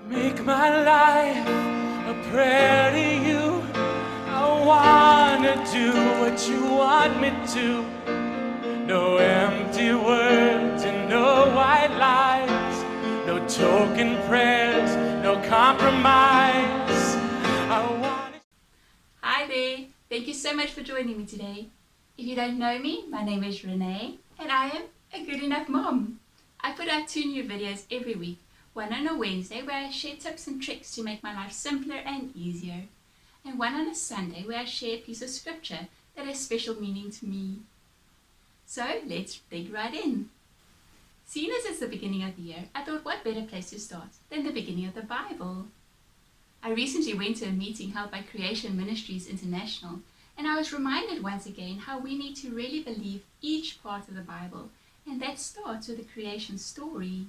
Make my life a prayer to you. I wanna do what you want me to. No empty words and no white lies. No token prayers, no compromise. Hi there, thank you so much for joining me today. If you don't know me, my name is Renee and I am a good enough mom. I put out 2 new videos every week, one on a Wednesday where I share tips and tricks to make my life simpler and easier, and one on a Sunday where I share a piece of scripture that has special meaning to me. So let's dig right in. Seeing as it's the beginning of the year, I thought what better place to start than the beginning of the Bible. I recently went to a meeting held by Creation Ministries International, and I was reminded once again how we need to really believe each part of the Bible, and that starts with the creation story.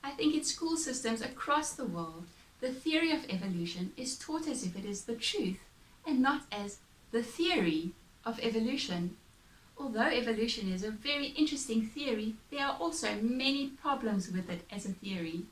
I think in school systems across the world, the theory of evolution is taught as if it is the truth, and not as the theory of evolution. Although evolution is a very interesting theory, there are also many problems with it as a theory.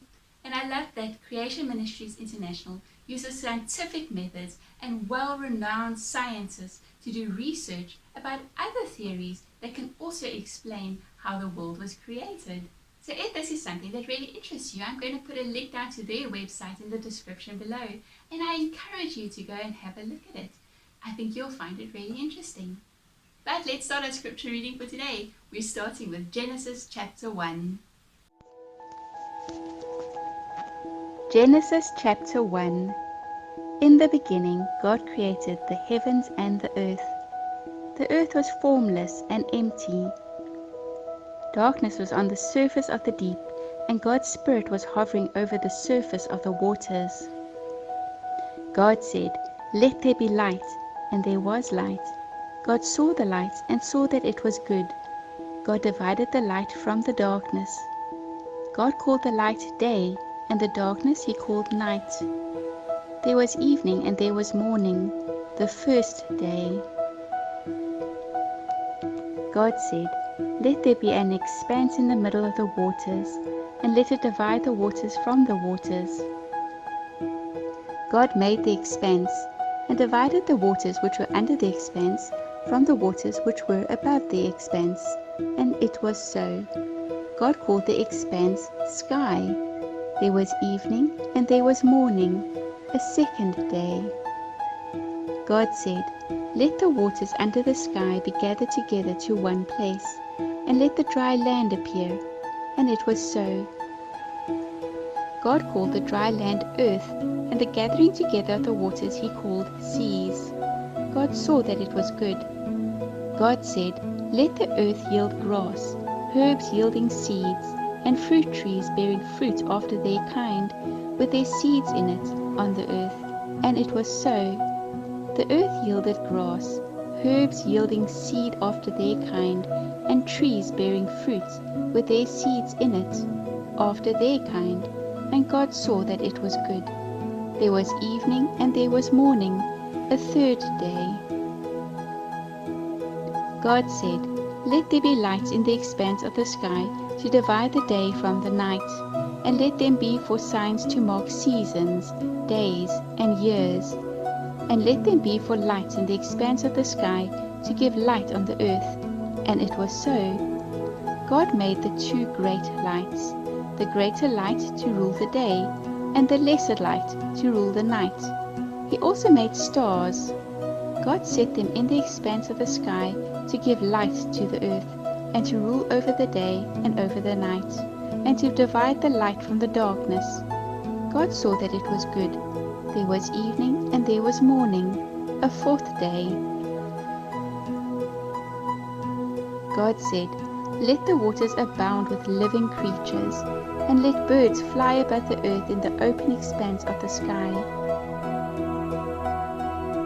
And I love that Creation Ministries International uses scientific methods and well-renowned scientists to do research about other theories that can also explain how the world was created. So if this is something that really interests you, I'm going to put a link down to their website in the description below, and I encourage you to go and have a look at it. I think you'll find it really interesting. But let's start our scripture reading for today. We're starting with Genesis chapter 1. Genesis chapter 1. In the beginning, God created the heavens and the earth. The earth was formless and empty. Darkness was on the surface of the deep, and God's Spirit was hovering over the surface of the waters. God said, "Let there be light," and there was light. God saw the light and saw that it was good. God divided the light from the darkness. God called the light day, and the darkness he called night. There was evening and there was morning, the first day. God said, "Let there be an expanse in the middle of the waters, and let it divide the waters from the waters." God made the expanse, and divided the waters which were under the expanse from the waters which were above the expanse, and it was so. God called the expanse sky. There was evening and there was morning, a second day. God said, "Let the waters under the sky be gathered together to one place, and let the dry land appear." And it was so. God called the dry land earth, and the gathering together of the waters he called seas. God saw that it was good. God said, "Let the earth yield grass, herbs yielding seeds, and fruit trees bearing fruit after their kind, with their seeds in it, on the earth." And it was so. The earth yielded grass, herbs yielding seed after their kind, and trees bearing fruit, with their seeds in it, after their kind. And God saw that it was good. There was evening and there was morning, a third day. God said, "Let there be lights in the expanse of the sky to divide the day from the night, and let them be for signs to mark seasons, days, and years. And let them be for lights in the expanse of the sky to give light on the earth." And it was so. God made the 2 great lights, the greater light to rule the day, and the lesser light to rule the night. He also made stars. God set them in the expanse of the sky to give light to the earth, and to rule over the day and over the night, and to divide the light from the darkness. God saw that it was good. There was evening and there was morning, a fourth day. God said, "Let the waters abound with living creatures, and let birds fly above the earth in the open expanse of the sky."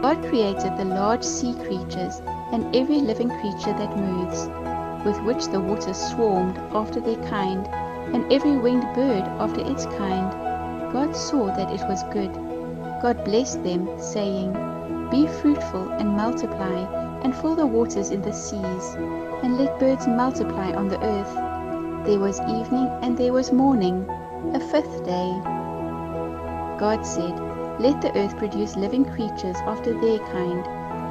God created the large sea creatures and every living creature that moves, with which the waters swarmed after their kind, and every winged bird after its kind. God saw that it was good. God blessed them, saying, "Be fruitful and multiply, and fill the waters in the seas, and let birds multiply on the earth." There was evening and there was morning, a fifth day. God said, "Let the earth produce living creatures after their kind,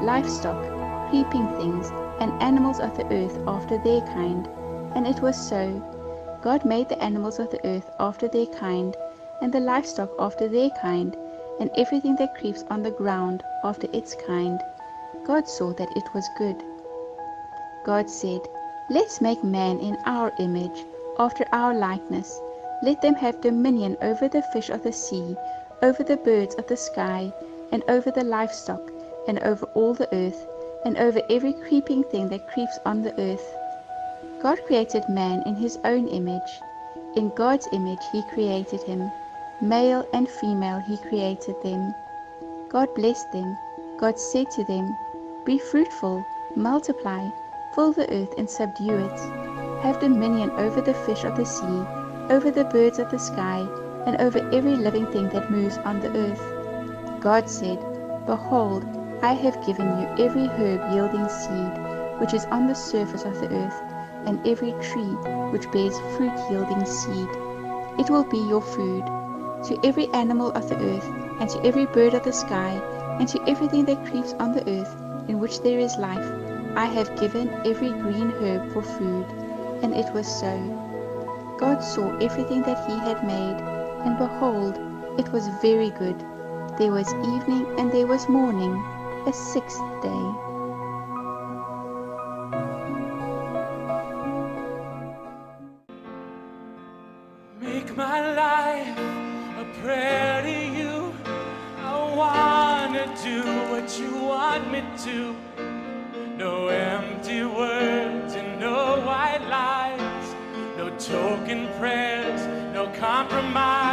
livestock, creeping things, and animals of the earth after their kind." And it was so. God made the animals of the earth after their kind, and the livestock after their kind, and everything that creeps on the ground after its kind. God saw that it was good. God said, "Let's make man in our image, after our likeness. Let them have dominion over the fish of the sea, over the birds of the sky, and over the livestock, and over all the earth, and over every creeping thing that creeps on the earth." God created man in his own image. In God's image he created him. Male and female he created them. God blessed them. God said to them, "Be fruitful, multiply, fill the earth and subdue it. Have dominion over the fish of the sea, over the birds of the sky, and over every living thing that moves on the earth." God said, "Behold, I have given you every herb yielding seed, which is on the surface of the earth, and every tree which bears fruit yielding seed. It will be your food. To every animal of the earth, and to every bird of the sky, and to everything that creeps on the earth, in which there is life, I have given every green herb for food." And it was so. God saw everything that he had made, and behold, it was very good. There was evening and there was morning, a sixth day. Make my life a prayer to you. I wanna do what you want me to. No empty words and no white lies. No token prayers, no compromise.